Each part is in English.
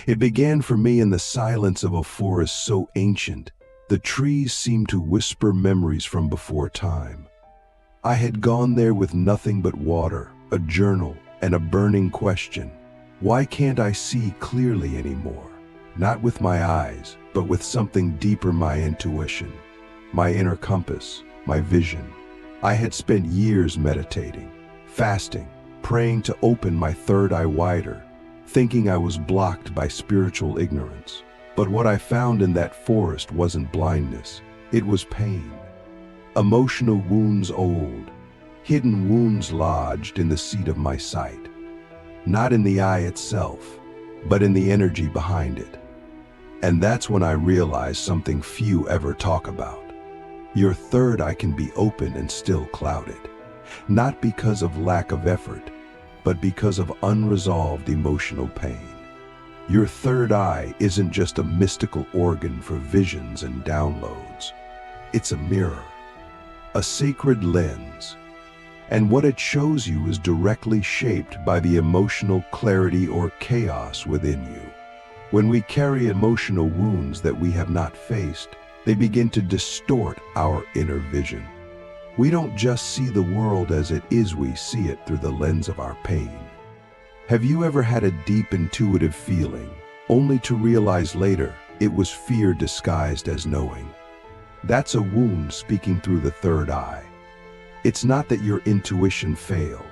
It began for me in the silence of a forest so ancient, the trees seemed to whisper memories from before time. I had gone there with nothing but water, a journal, and a burning question. Why can't I see clearly anymore? Not with my eyes, but with something deeper, my intuition, my inner compass, my vision. I had spent years meditating, fasting, praying to open my third eye wider, thinking I was blocked by spiritual ignorance. But what I found in that forest wasn't blindness, it was pain. Emotional wounds old, hidden wounds lodged in the seat of my sight. Not in the eye itself, but in the energy behind it. And that's when I realized something few ever talk about. Your third eye can be open and still clouded, not because of lack of effort, but because of unresolved emotional pain. Your third eye isn't just a mystical organ for visions and downloads. It's a mirror, a sacred lens, and what it shows you is directly shaped by the emotional clarity or chaos within you. When we carry emotional wounds that we have not faced, they begin to distort our inner vision. We don't just see the world as it is, we see it through the lens of our pain. Have you ever had a deep intuitive feeling, only to realize later it was fear disguised as knowing? That's a wound speaking through the third eye. It's not that your intuition failed.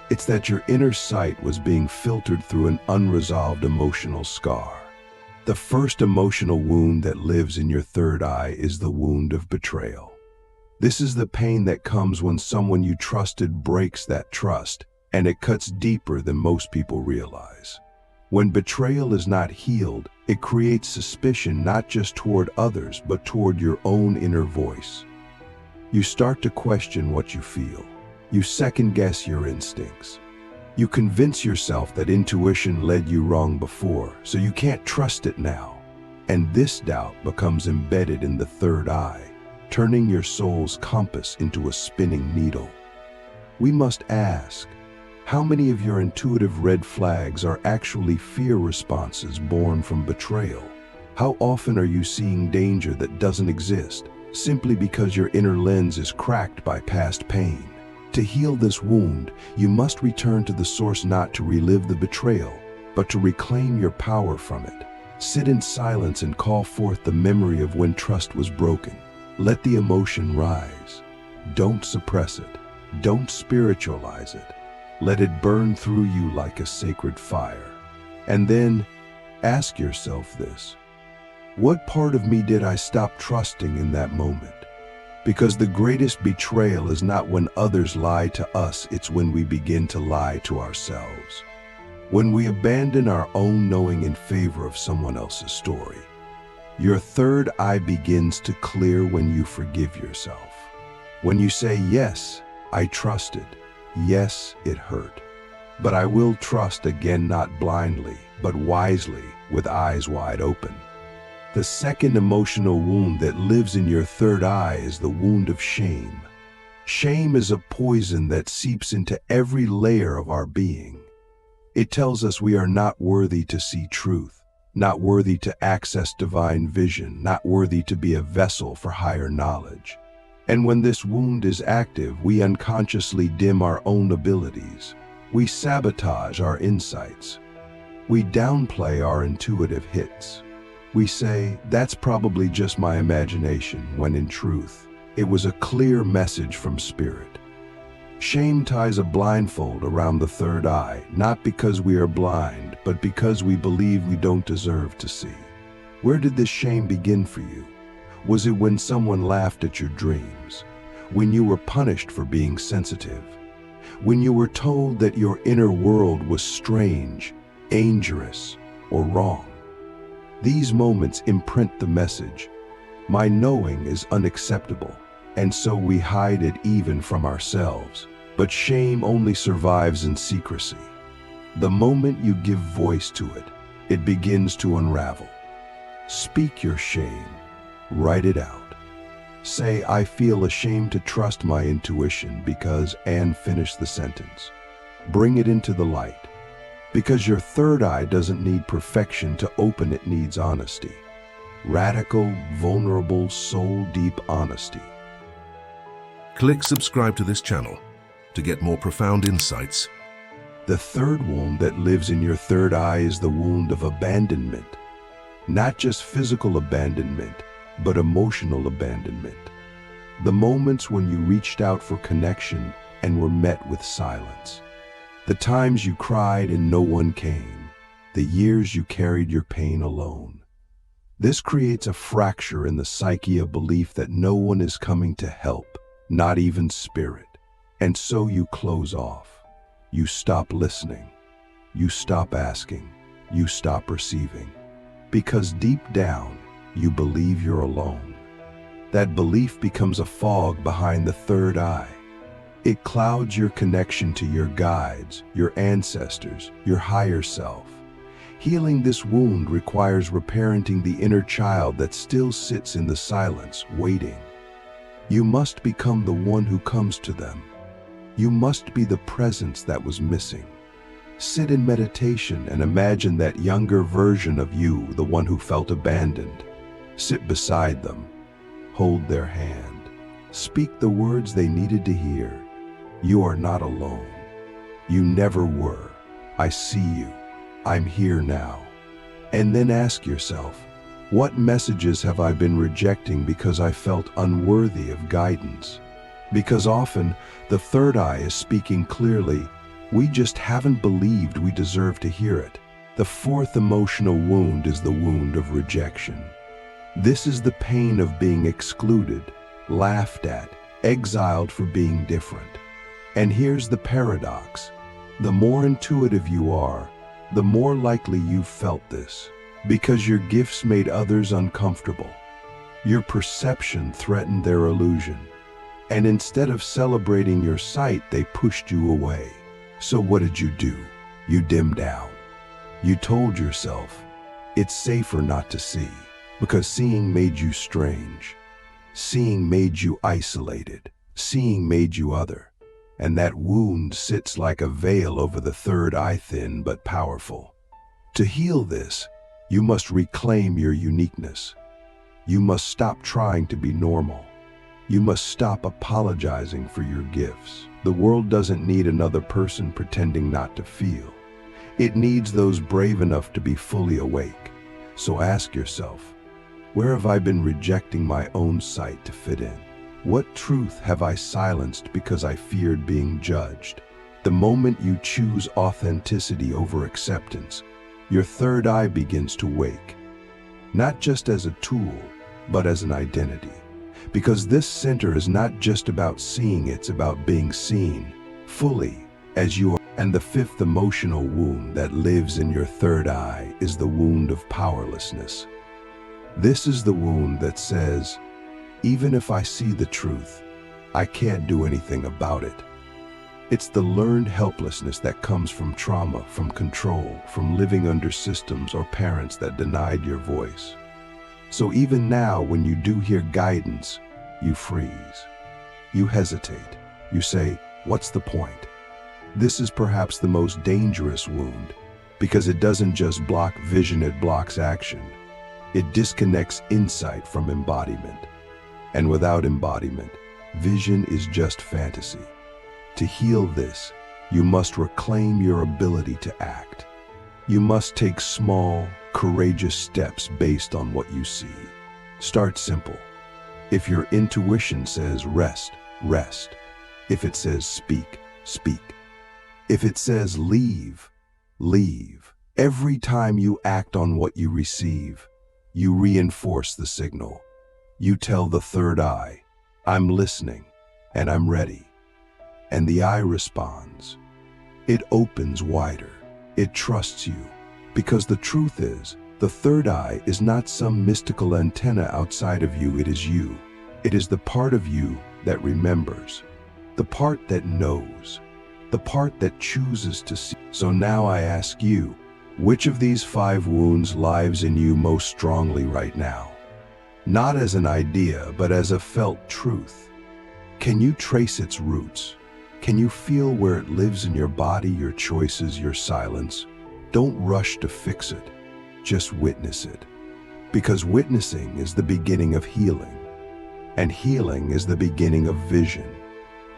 It's that your inner sight was being filtered through an unresolved emotional scar. The first emotional wound that lives in your third eye is the wound of betrayal. This is the pain that comes when someone you trusted breaks that trust, and it cuts deeper than most people realize. When betrayal is not healed, it creates suspicion not just toward others, but toward your own inner voice. You start to question what you feel. You second-guess your instincts. You convince yourself that intuition led you wrong before, so you can't trust it now. And this doubt becomes embedded in the third eye, turning your soul's compass into a spinning needle. We must ask, how many of your intuitive red flags are actually fear responses born from betrayal? How often are you seeing danger that doesn't exist, simply because your inner lens is cracked by past pain? To heal this wound, you must return to the source, not to relive the betrayal, but to reclaim your power from it. Sit in silence and call forth the memory of when trust was broken. Let the emotion rise. Don't suppress it. Don't spiritualize it. Let it burn through you like a sacred fire. And then ask yourself this: what part of me did I stop trusting in that moment? Because the greatest betrayal is not when others lie to us, it's when we begin to lie to ourselves. When we abandon our own knowing in favor of someone else's story. Your third eye begins to clear when you forgive yourself. When you say, yes, I trusted. Yes, it hurt. But I will trust again, not blindly, but wisely, with eyes wide open. The second emotional wound that lives in your third eye is the wound of shame. Shame is a poison that seeps into every layer of our being. It tells us we are not worthy to see truth, not worthy to access divine vision, not worthy to be a vessel for higher knowledge. And when this wound is active, we unconsciously dim our own abilities. We sabotage our insights. We downplay our intuitive hits. We say, that's probably just my imagination, when in truth, it was a clear message from Spirit. Shame ties a blindfold around the third eye, not because we are blind, but because we believe we don't deserve to see. Where did this shame begin for you? Was it when someone laughed at your dreams? When you were punished for being sensitive? When you were told that your inner world was strange, dangerous, or wrong? These moments imprint the message: my knowing is unacceptable, and so we hide it even from ourselves. But shame only survives in secrecy. The moment you give voice to it, it begins to unravel. Speak your shame. Write it out. Say, I feel ashamed to trust my intuition because, and finish the sentence. Bring it into the light. Because your third eye doesn't need perfection to open, it needs honesty. Radical, vulnerable, soul-deep honesty. Click subscribe to this channel to get more profound insights. The third wound that lives in your third eye is the wound of abandonment. Not just physical abandonment, but emotional abandonment. The moments when you reached out for connection and were met with silence. The times you cried and no one came. The years you carried your pain alone. This creates a fracture in the psyche, a belief that no one is coming to help, not even spirit. And so you close off. You stop listening. You stop asking. You stop receiving. Because deep down, you believe you're alone. That belief becomes a fog behind the third eye. It clouds your connection to your guides, your ancestors, your higher self. Healing this wound requires reparenting the inner child that still sits in the silence, waiting. You must become the one who comes to them. You must be the presence that was missing. Sit in meditation and imagine that younger version of you, the one who felt abandoned. Sit beside them. Hold their hand. Speak the words they needed to hear. You are not alone. You never were. I see you. I'm here now. And then ask yourself, what messages have I been rejecting because I felt unworthy of guidance? Because often, the third eye is speaking clearly. We just haven't believed we deserve to hear it. The fourth emotional wound is the wound of rejection. This is the pain of being excluded, laughed at, exiled for being different. And here's the paradox. The more intuitive you are, the more likely you've felt this. Because your gifts made others uncomfortable. Your perception threatened their illusion. And instead of celebrating your sight, they pushed you away. So what did you do? You dimmed down. You told yourself, it's safer not to see. Because seeing made you strange. Seeing made you isolated. Seeing made you other. And that wound sits like a veil over the third eye, thin but powerful. To heal this, you must reclaim your uniqueness. You must stop trying to be normal. You must stop apologizing for your gifts. The world doesn't need another person pretending not to feel. It needs those brave enough to be fully awake. So ask yourself, where have I been rejecting my own sight to fit in? What truth have I silenced because I feared being judged? The moment you choose authenticity over acceptance, your third eye begins to wake. Not just as a tool, but as an identity. Because this center is not just about seeing, it's about being seen fully as you are. And the fifth emotional wound that lives in your third eye is the wound of powerlessness. This is the wound that says, even if I see the truth, I can't do anything about it. It's the learned helplessness that comes from trauma, from control, from living under systems or parents that denied your voice. So even now, when you do hear guidance, you freeze. You hesitate. You say, what's the point? This is perhaps the most dangerous wound, because it doesn't just block vision, it blocks action. It disconnects insight from embodiment. And without embodiment, vision is just fantasy. To heal this, you must reclaim your ability to act. You must take small, courageous steps based on what you see. Start simple. If your intuition says rest, rest. If it says speak, speak. If it says leave, leave. Every time you act on what you receive, you reinforce the signal. You tell the third eye, I'm listening and I'm ready. And the eye responds. It opens wider. It trusts you. Because the truth is, the third eye is not some mystical antenna outside of you, it is you. It is the part of you that remembers, the part that knows, the part that chooses to see. So now I ask you, which of these 5 wounds lives in you most strongly right now? Not as an idea, but as a felt truth. Can you trace its roots? Can you feel where it lives in your body, your choices, your silence? Don't rush to fix it, just witness it. Because witnessing is the beginning of healing, and healing is the beginning of vision.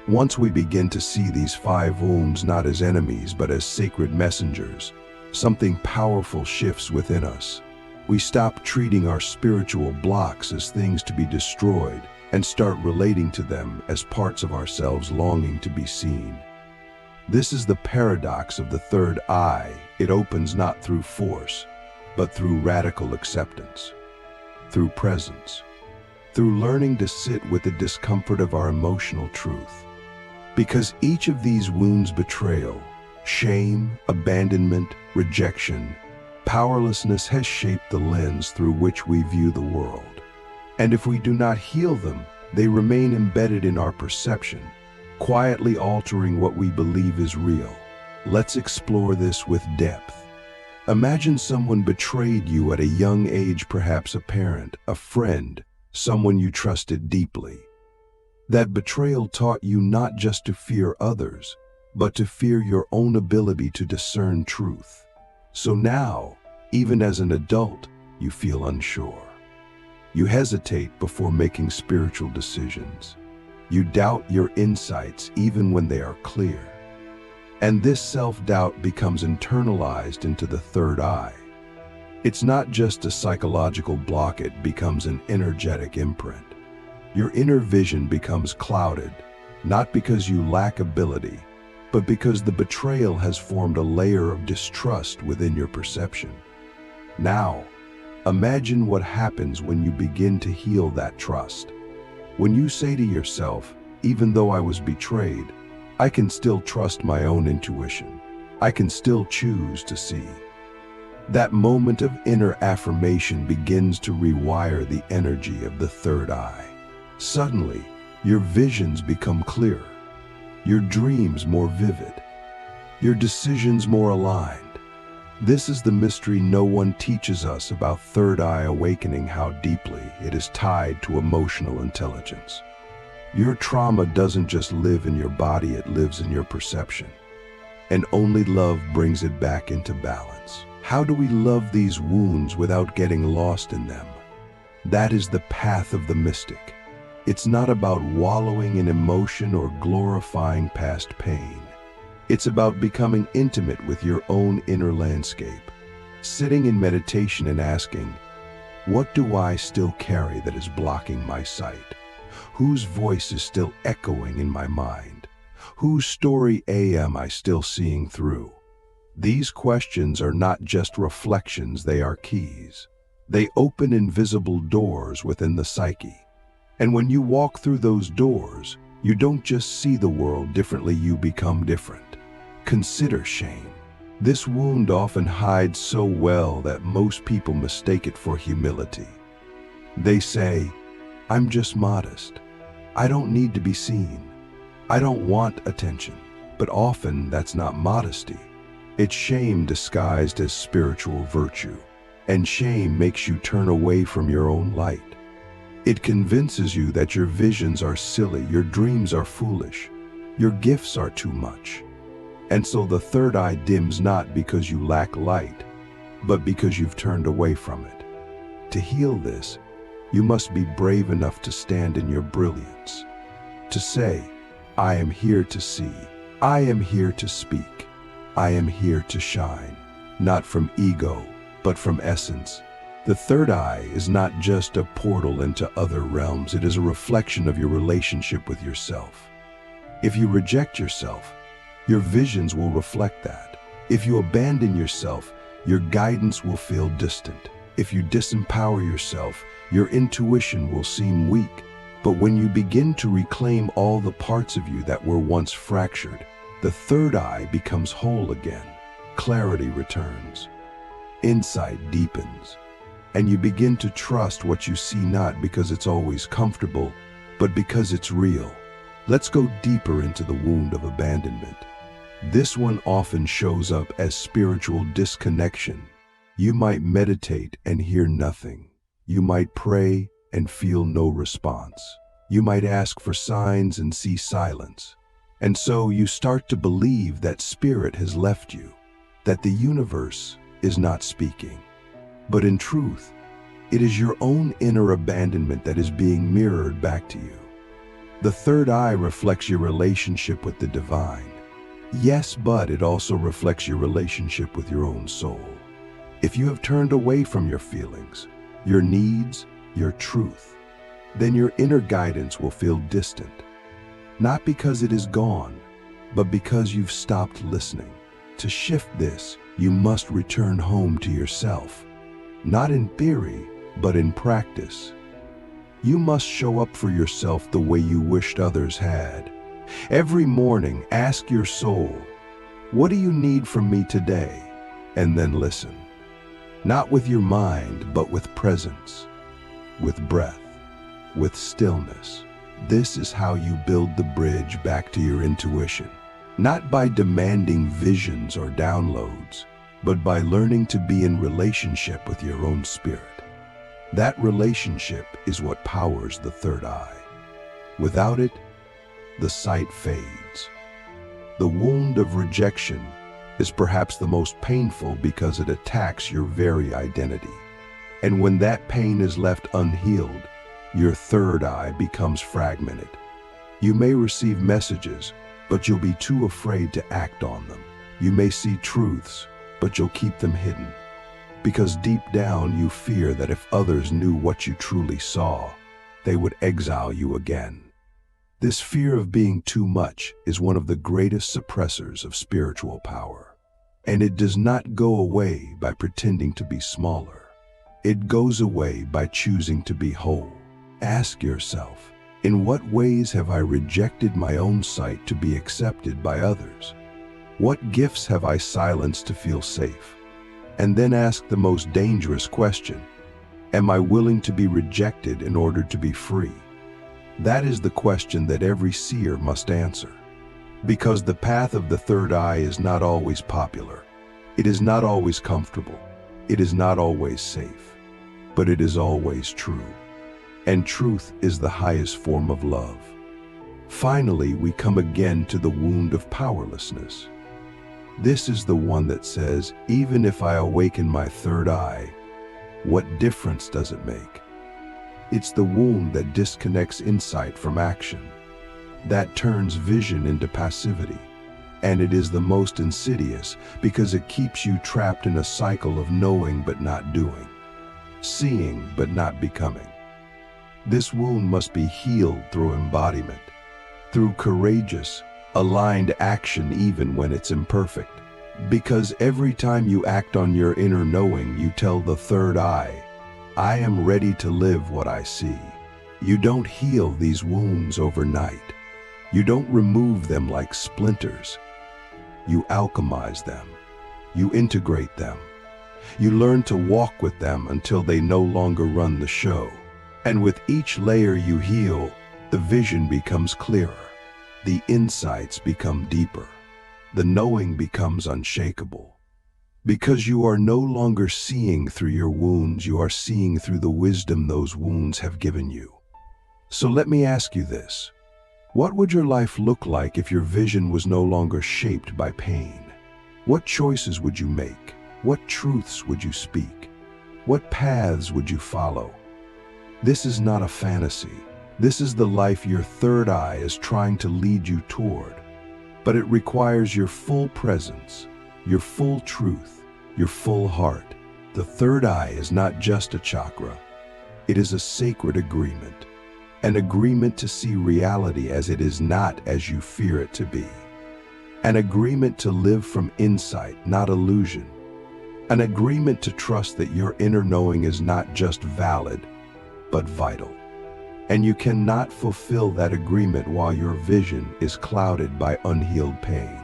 Once we begin to see these 5 wounds not as enemies but as sacred messengers, something powerful shifts within us. We stop treating our spiritual blocks as things to be destroyed and start relating to them as parts of ourselves longing to be seen. This is the paradox of the third eye. It opens not through force, but through radical acceptance, through presence, through learning to sit with the discomfort of our emotional truth. Because each of these wounds, betrayal, shame, abandonment, rejection, powerlessness, has shaped the lens through which we view the world. And if we do not heal them, they remain embedded in our perception, quietly altering what we believe is real. Let's explore this with depth. Imagine someone betrayed you at a young age, perhaps a parent, a friend, someone you trusted deeply. That betrayal taught you not just to fear others, but to fear your own ability to discern truth. So now, even as an adult, you feel unsure. You hesitate before making spiritual decisions. You doubt your insights even when they are clear. And this self-doubt becomes internalized into the third eye. It's not just a psychological block, it becomes an energetic imprint. Your inner vision becomes clouded, not because you lack ability, but because the betrayal has formed a layer of distrust within your perception. Now, imagine what happens when you begin to heal that trust. When you say to yourself, even though I was betrayed, I can still trust my own intuition. I can still choose to see. That moment of inner affirmation begins to rewire the energy of the third eye. Suddenly, your visions become clearer, your dreams more vivid, your decisions more aligned. This is the mystery no one teaches us about third eye awakening, how deeply it is tied to emotional intelligence. Your trauma doesn't just live in your body, it lives in your perception. And only love brings it back into balance. How do we love these wounds without getting lost in them? That is the path of the mystic. It's not about wallowing in emotion or glorifying past pain. It's about becoming intimate with your own inner landscape, sitting in meditation and asking, what do I still carry that is blocking my sight? Whose voice is still echoing in my mind? Whose story am I still seeing through? These questions are not just reflections, they are keys. They open invisible doors within the psyche. And when you walk through those doors, you don't just see the world differently, you become different. Consider shame. This wound often hides so well that most people mistake it for humility. They say, I'm just modest. I don't need to be seen. I don't want attention. But often that's not modesty. It's shame disguised as spiritual virtue. And shame makes you turn away from your own light. It convinces you that your visions are silly, your dreams are foolish, your gifts are too much. And so the third eye dims not because you lack light, but because you've turned away from it. To heal this, you must be brave enough to stand in your brilliance, to say, I am here to see, I am here to speak, I am here to shine, not from ego, but from essence. The third eye is not just a portal into other realms, it is a reflection of your relationship with yourself. If you reject yourself, your visions will reflect that. If you abandon yourself, your guidance will feel distant. If you disempower yourself, your intuition will seem weak. But when you begin to reclaim all the parts of you that were once fractured, the third eye becomes whole again. Clarity returns. Insight deepens. And you begin to trust what you see, not because it's always comfortable, but because it's real. Let's go deeper into the wound of abandonment. This one often shows up as spiritual disconnection. You might meditate and hear nothing. You might pray and feel no response. You might ask for signs and see silence. And so you start to believe that spirit has left you. that the universe is not speaking. But in truth, it is your own inner abandonment that is being mirrored back to you. The third eye reflects your relationship with the divine. Yes, but it also reflects your relationship with your own soul. If you have turned away from your feelings, your needs, your truth, then your inner guidance will feel distant. Not because it is gone, but because you've stopped listening. To shift this, you must return home to yourself, not in theory, but in practice. You must show up for yourself the way you wished others had. Every morning, ask your soul, what do you need from me today? And then listen. Not with your mind, but with presence, with breath, with stillness. This is how you build the bridge back to your intuition. Not by demanding visions or downloads, but by learning to be in relationship with your own spirit. That relationship is what powers the third eye. Without it, the sight fades. The wound of rejection is perhaps the most painful because it attacks your very identity. And when that pain is left unhealed, your third eye becomes fragmented. You may receive messages, but you'll be too afraid to act on them. You may see truths, but you'll keep them hidden. Because deep down you fear that if others knew what you truly saw, they would exile you again. This fear of being too much is one of the greatest suppressors of spiritual power. And it does not go away by pretending to be smaller. It goes away by choosing to be whole. Ask yourself, in what ways have I rejected my own sight to be accepted by others? What gifts have I silenced to feel safe? And then ask the most dangerous question, am I willing to be rejected in order to be free? That is the question that every seer must answer. Because the path of the third eye is not always popular. It is not always comfortable. It is not always safe. But it is always true. And truth is the highest form of love. Finally, we come again to the wound of powerlessness. This is the one that says, even if I awaken my third eye, what difference does it make? It's the wound that disconnects insight from action, that turns vision into passivity. And it is the most insidious because it keeps you trapped in a cycle of knowing but not doing, seeing but not becoming. This wound must be healed through embodiment, through courageous, aligned action even when it's imperfect. Because every time you act on your inner knowing, you tell the third eye, I am ready to live what I see. You don't heal these wounds overnight. You don't remove them like splinters. You alchemize them. You integrate them. You learn to walk with them until they no longer run the show. And with each layer you heal, the vision becomes clearer. The insights become deeper. The knowing becomes unshakable. Because you are no longer seeing through your wounds, you are seeing through the wisdom those wounds have given you. So let me ask you this. What would your life look like if your vision was no longer shaped by pain? What choices would you make? What truths would you speak? What paths would you follow? This is not a fantasy. This is the life your third eye is trying to lead you toward. But it requires your full presence, your full truth, your full heart. The third eye is not just a chakra. It is a sacred agreement. An agreement to see reality as it is, not as you fear it to be. An agreement to live from insight, not illusion. An agreement to trust that your inner knowing is not just valid, but vital. And you cannot fulfill that agreement while your vision is clouded by unhealed pain.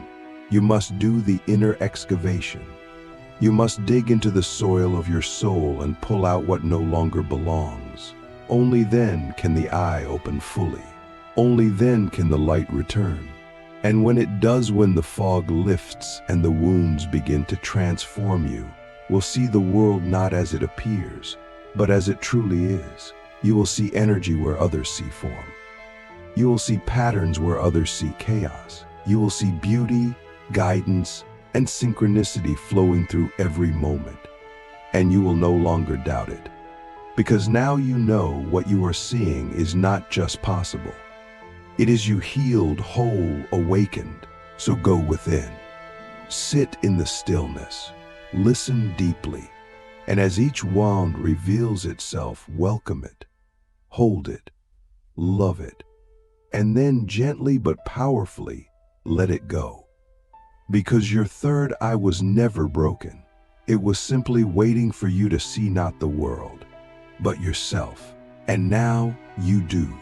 You must do the inner excavation. You must dig into the soil of your soul and pull out what no longer belongs. Only then can the eye open fully. Only then can the light return. And when it does, when the fog lifts and the wounds begin to transform you, will see the world not as it appears, but as it truly is. You will see energy where others see form. You will see patterns where others see chaos. You will see beauty, guidance, and synchronicity flowing through every moment. And you will no longer doubt it, because now you know what you are seeing is not just possible. It is you healed, whole, awakened. So go within. Sit in the stillness. Listen deeply. And as each wand reveals itself, welcome it. Hold it. Love it. And then gently but powerfully let it go. Because your third eye was never broken. It was simply waiting for you to see not the world, but yourself. And now you do.